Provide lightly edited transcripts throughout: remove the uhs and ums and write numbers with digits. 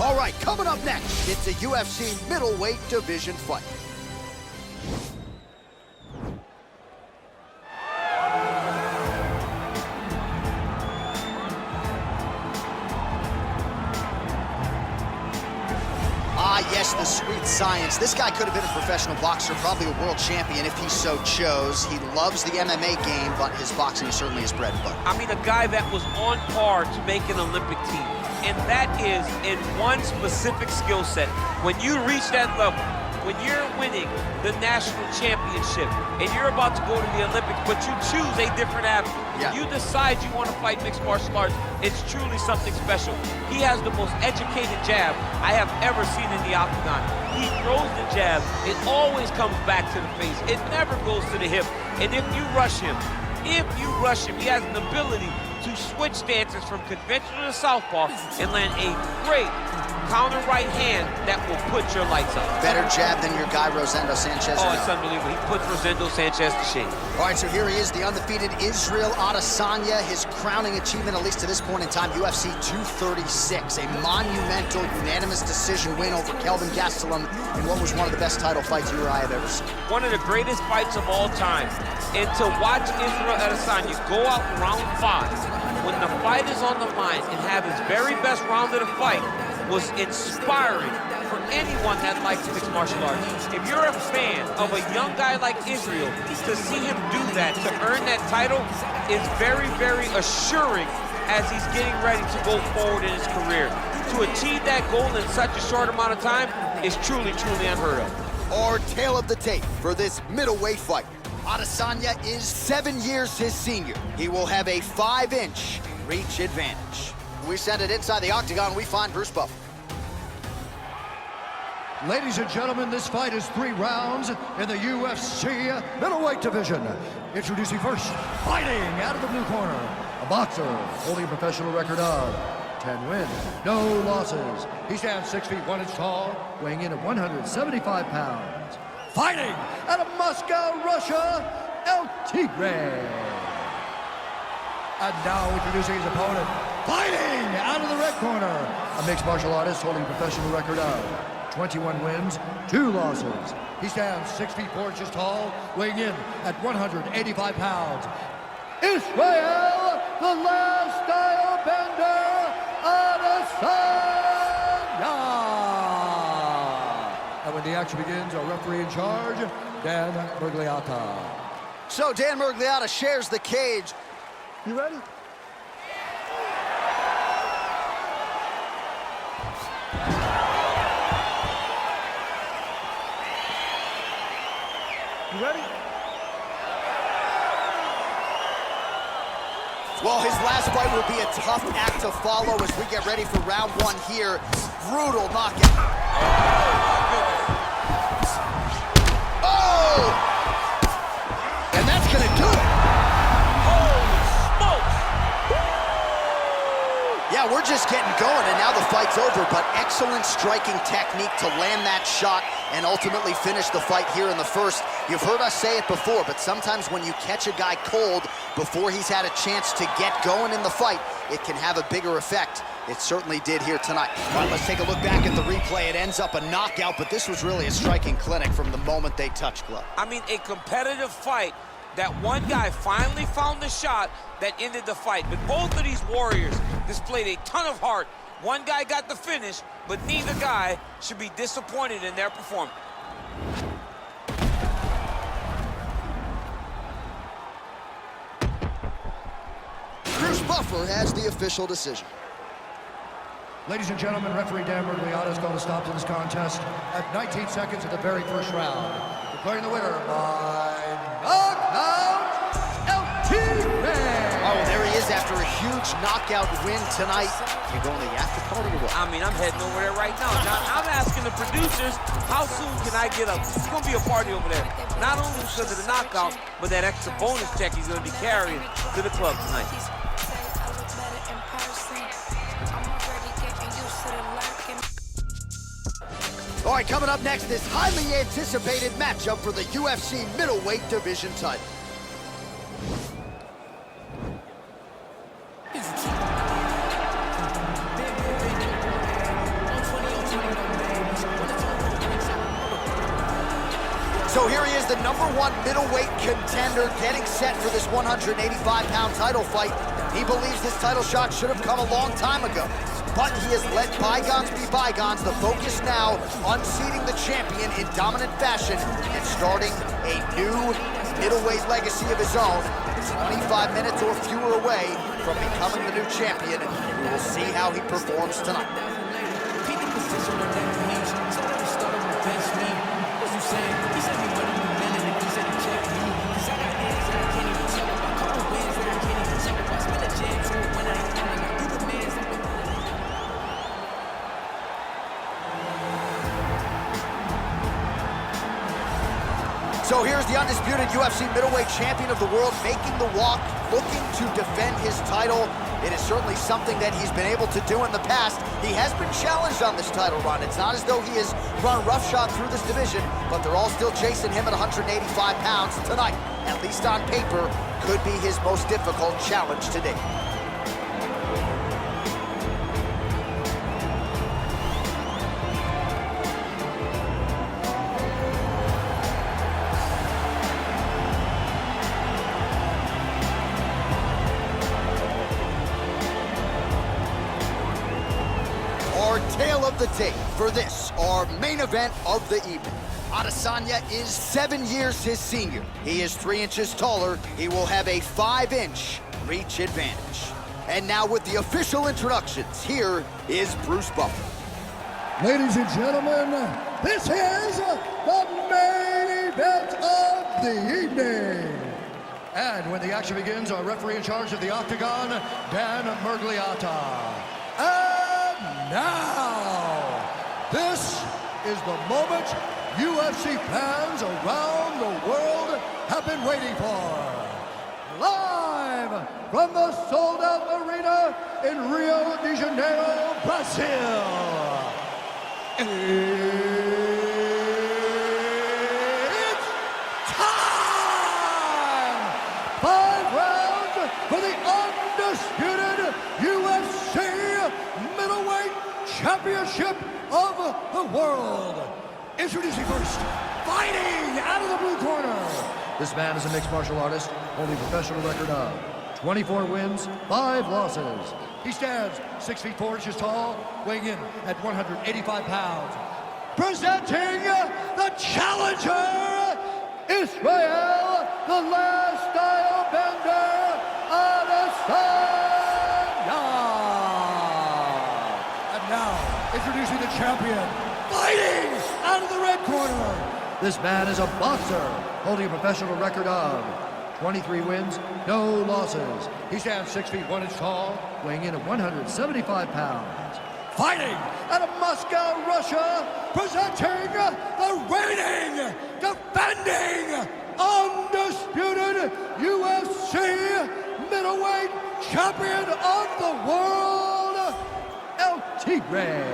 All right, coming up next, it's a UFC middleweight division fight. Yes, the sweet science. This guy could have been a professional boxer, probably a world champion if he so chose. He loves the MMA game, but his boxing is certainly his bread and butter. I mean, a guy that was on par to make an Olympic team, and that is in one specific skill set. When you reach that level, when you're winning the national championship, and you're about to go to the Olympics, but you choose a different avenue. Yeah. You decide you want to fight mixed martial arts, it's truly something special. He has the most educated jab I have ever seen in the octagon. He throws the jab, it always comes back to the face. It never goes to the hip. And if you rush him, he has an ability to switch stances from conventional to southpaw and land a great counter right hand that will put your lights up. Better jab than your guy, Rosendo Sanchez. Oh, it's unbelievable. He puts Rosendo Sanchez to shame. All right, so here he is, the undefeated Israel Adesanya. His crowning achievement, at least to this point in time, UFC 236. A monumental, unanimous decision win over Kelvin Gastelum in what was one of the best title fights you or I have ever seen. One of the greatest fights of all time. And to watch Israel Adesanya go out in round 5, when the fight is on the line and have his very best round of the fight, was inspiring for anyone that likes mixed martial arts. If you're a fan of a young guy like Israel, to see him do that, to earn that title, is very, very assuring as he's getting ready to go forward in his career. To achieve that goal in such a short amount of time is truly, truly unheard of. Our tale of the tape for this middleweight fight. Adesanya is 7 years his senior. He will have a 5-inch reach advantage. We send it inside the octagon, we find Bruce Buffer. Ladies and gentlemen, this fight is 3 rounds in the UFC middleweight division. Introducing first, fighting out of the blue corner, a boxer holding a professional record of 10 wins, no losses. He stands 6 feet 1 inch tall, weighing in at 175 pounds. Fighting out of Moscow, Russia, El Tigre. And now introducing his opponent, fighting out of the red corner, a mixed martial artist holding a professional record of 21 wins, 2 losses. He stands 6 feet 4 inches tall, weighing in at 185 pounds. Israel, the last style bender, Adesanya. And when the action begins, our referee in charge, Dan Miragliotta. So Dan Miragliotta shares the cage. You ready? You ready? Well, his last fight will be a tough act to follow as we get ready for round 1 here. Brutal knockout. Oh! And that's gonna do it. Yeah, we're just getting going, and now the fight's over, but excellent striking technique to land that shot and ultimately finish the fight here in the first. You've heard us say it before, but sometimes when you catch a guy cold before he's had a chance to get going in the fight, it can have a bigger effect. It certainly did here tonight. All right, let's take a look back at the replay. It ends up a knockout, but this was really a striking clinic from the moment they touched glove. I mean, a competitive fight. That one guy finally found the shot that ended the fight. But both of these warriors displayed a ton of heart. One guy got the finish, but neither guy should be disappointed in their performance. Bruce Buffer has the official decision. Ladies and gentlemen, referee Dan Miragliotta is going to stop to this contest at 19 seconds of the very first round. Declaring the winner by knockout, El Tigre. Oh, there he is after a huge knockout win tonight. You going to the after party or what? I mean, I'm heading over there right now. John, I'm asking the producers, how soon can I get up? It's going to be a party over there. Not only because of the knockout, but that extra bonus check he's going to be carrying to the club tonight. All right, coming up next, this highly anticipated matchup for the UFC middleweight division title. So here he is, the #1 middleweight contender, getting set for this 185-pound title fight. He believes this title shot should have come a long time ago, but he has let bygones be bygones. The focus now on seeding the champion in dominant fashion and starting a new middleweight legacy of his own. 25 minutes or fewer away from becoming the new champion. We will see how he performs tonight. So here's the undisputed UFC middleweight champion of the world making the walk, looking to defend his title. It is certainly something that he's been able to do in the past. He has been challenged on this title run. It's not as though he has run roughshod through this division, but they're all still chasing him at 185 pounds tonight. At least on paper, could be his most difficult challenge to date. Our tale of the tape for this, our main event of the evening. Adesanya is 7 years his senior. He is 3 inches taller. He will have a 5-inch reach advantage. And now with the official introductions, here is Bruce Buffer. Ladies and gentlemen, this is the main event of the evening. And when the action begins, our referee in charge of the Octagon, Dan Mergliata. And now, this is the moment UFC fans around the world have been waiting for. Live from the sold-out arena in Rio de Janeiro, Brazil. It's time! 5 rounds for the undisputed UFC middleweight championship of the world. Introducing first, fighting out of the blue corner. This man is a mixed martial artist, holding a professional record of 24 wins, 5 losses. He stands 6 feet 4 inches tall, weighing in at 185 pounds. Presenting the challenger, Israel, the last style bender, Adesanya. And now, introducing the champion, fighting out of the red corner. This man is a boxer, holding a professional record of 23 wins, no losses. He stands 6 feet 1 inch tall, weighing in at 175 pounds. Fighting out of Moscow, Russia, presenting the reigning, defending, undisputed UFC middleweight champion of the world, El Tigre.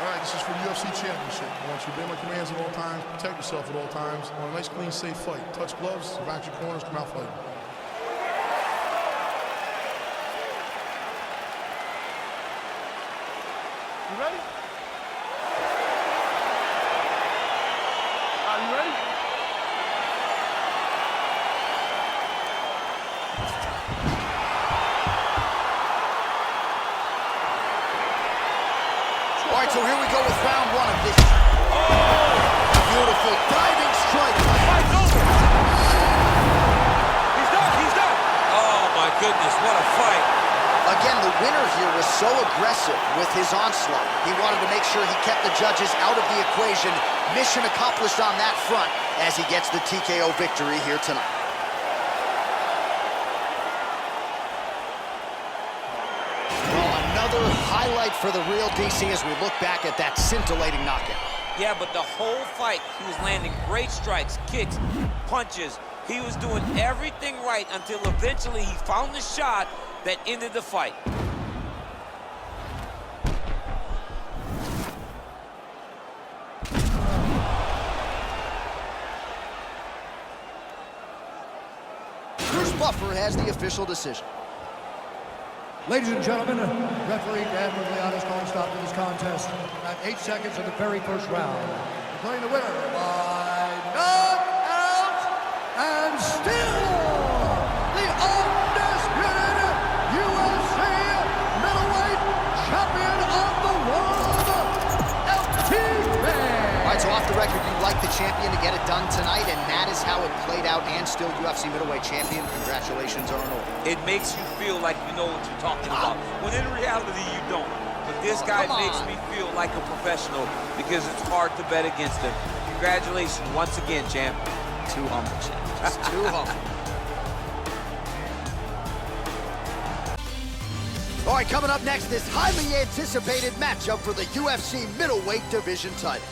All right, this is for the UFC Championship. I want you to obey my commands at all times, protect yourself at all times. I want a nice, clean, safe fight. Touch gloves, back your corners, come out fighting. You ready? Are you ready? All right, so here we go with round 1 of this. Oh! Beautiful diving strike. Fight's over. He's done. He's done. Oh, my goodness. What a fight. Again, the winner here was so aggressive with his onslaught. He wanted to make sure he kept the judges out of the equation. Mission accomplished on that front as he gets the TKO victory here tonight. Another highlight for the real DC as we look back at that scintillating knockout. Yeah, but the whole fight, he was landing great strikes, kicks, punches. He was doing everything right until eventually he found the shot that ended the fight. Bruce Buffer has the official decision. Ladies and gentlemen, referee Dan Mergliano is calling stop to this contest at 8 seconds of the very first round. Declaring the winner by knockout and still the undisputed UFC middleweight champion of the world, All right, so off the record, you like the champion to get it done tonight, and that is how it played out, and still UFC middleweight champion. Congratulations, Arnold. It makes you feel like you know what you're talking about, when in reality you don't. But this guy makes me feel like a professional because it's hard to bet against him. Congratulations once again, champ. Too humble, champ. Just too humble. All right, coming up next, this highly anticipated matchup for the UFC middleweight division title.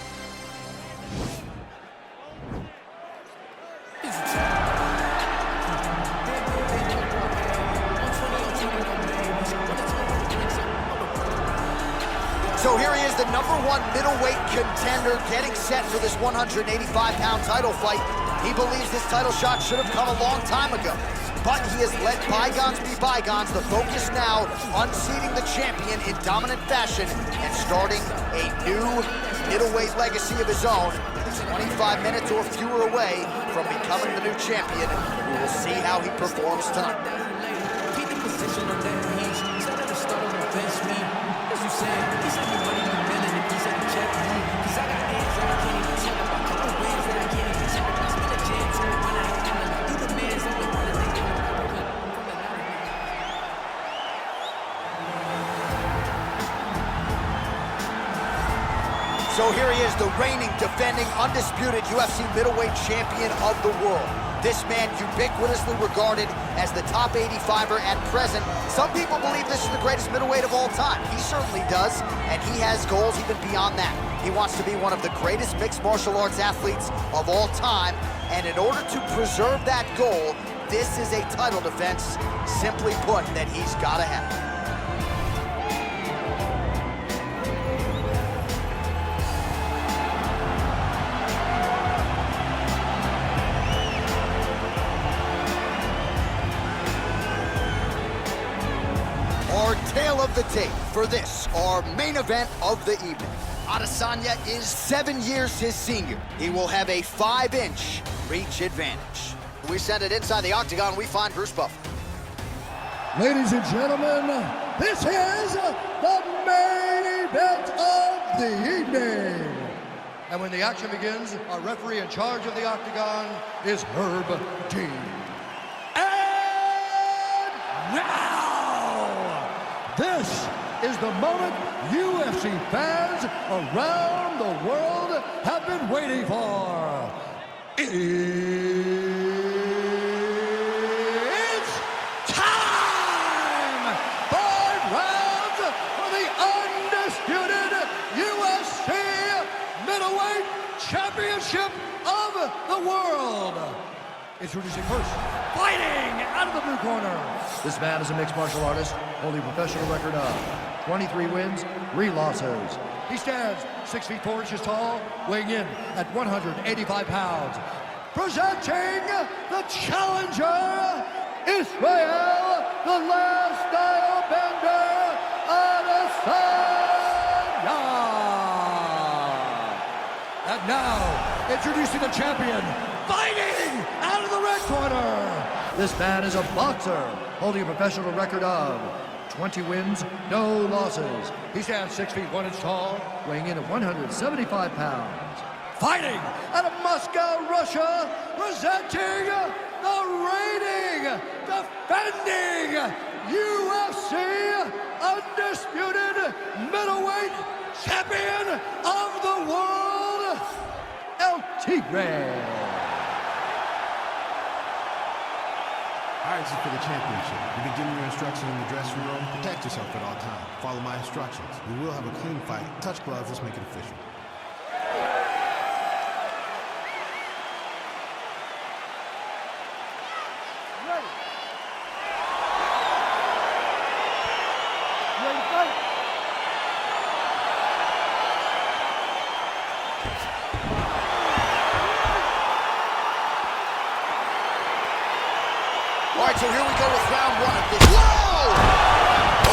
So here he is, the #1 middleweight contender, getting set for this 185-pound title fight. He believes this title shot should have come a long time ago, but he has let bygones be bygones. The focus now, unseating the champion in dominant fashion and starting a new middleweight legacy of his own. 25 minutes or fewer away from becoming the new champion. We will see how he performs tonight. So here he is, the reigning, defending, undisputed UFC middleweight champion of the world. This man ubiquitously regarded as the top 85er at present. Some people believe this is the greatest middleweight of all time. He certainly does, and he has goals even beyond that. He wants to be one of the greatest mixed martial arts athletes of all time, and in order to preserve that goal, this is a title defense, simply put, that he's gotta have. Our tale of the tape for this, our main event of the evening. Adesanya is 7 years his senior. He will have a 5-inch reach advantage. We send it inside the octagon, we find Bruce Buffer. Ladies and gentlemen, this is the main event of the evening. And when the action begins, our referee in charge of the octagon is Herb Dean. And now, this is the moment UFC fans around the world have been waiting for. It's time! 5 rounds for the undisputed UFC middleweight championship of the world. Introducing first, fighting out of the blue corner. This man is a mixed martial artist, holding a professional record of 23 wins, 3 losses. He stands 6 feet 4 inches tall, weighing in at 185 pounds. Presenting the challenger, Israel, the last style bender, Adesanya. And now, introducing the champion, fighting out of the red corner. This man is a boxer, holding a professional record of 20 wins, no losses. He stands 6 feet 1 inch tall, weighing in at 175 pounds. Fighting out of Moscow, Russia, presenting the reigning, defending UFC undisputed middleweight champion of the world, El Tigre. All right, this is for the championship. You've been giving your instructions in the dressing room. Protect yourself at all times. Follow my instructions. We will have a clean fight. Touch gloves. Let's make it official. All right, so here we go with round 1 of this. Whoa!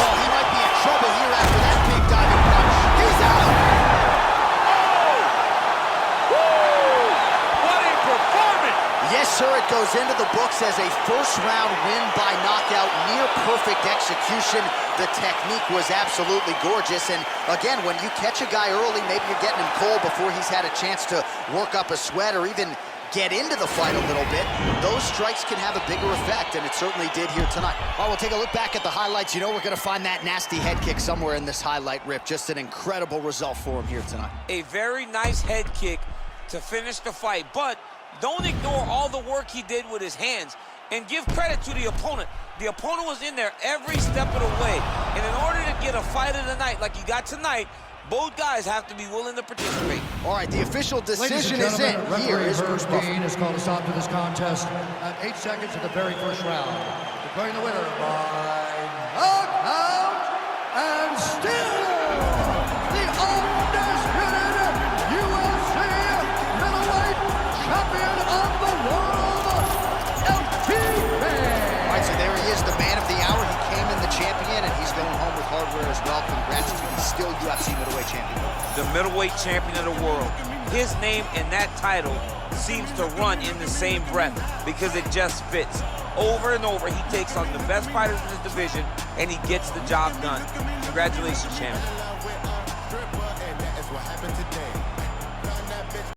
looks as a first-round win by knockout, near perfect execution. The technique was absolutely gorgeous, and again, when you catch a guy early, maybe you're getting him cold before he's had a chance to work up a sweat or even get into the fight a little bit, those strikes can have a bigger effect, and it certainly did here tonight. Well, we'll take a look back at the highlights. You know we're going to find that nasty head kick somewhere in this highlight rip. Just an incredible result for him here tonight. A very nice head kick to finish the fight, but don't ignore all the work he did with his hands, and give credit to the opponent. The opponent was in there every step of the way, and in order to get a fight of the night like you got tonight, both guys have to be willing to participate. All right, the official decision is in. Referee Here is Herb Bruce Buffer. Dean has called a stop to this contest at 8 seconds of the very first round. Declaring the winner by knockout and still the undisputed UFC middleweight champion of the world, All right, so there he is, the man of the hour. He came in the champion, and he's going home with hardware as well. Congrats to him. He's still UFC middleweight champion. The middleweight champion of the world. His name and that title seems to run in the same breath because it just fits. Over and over, he takes on the best fighters in his division, and he gets the job done. Congratulations, champion.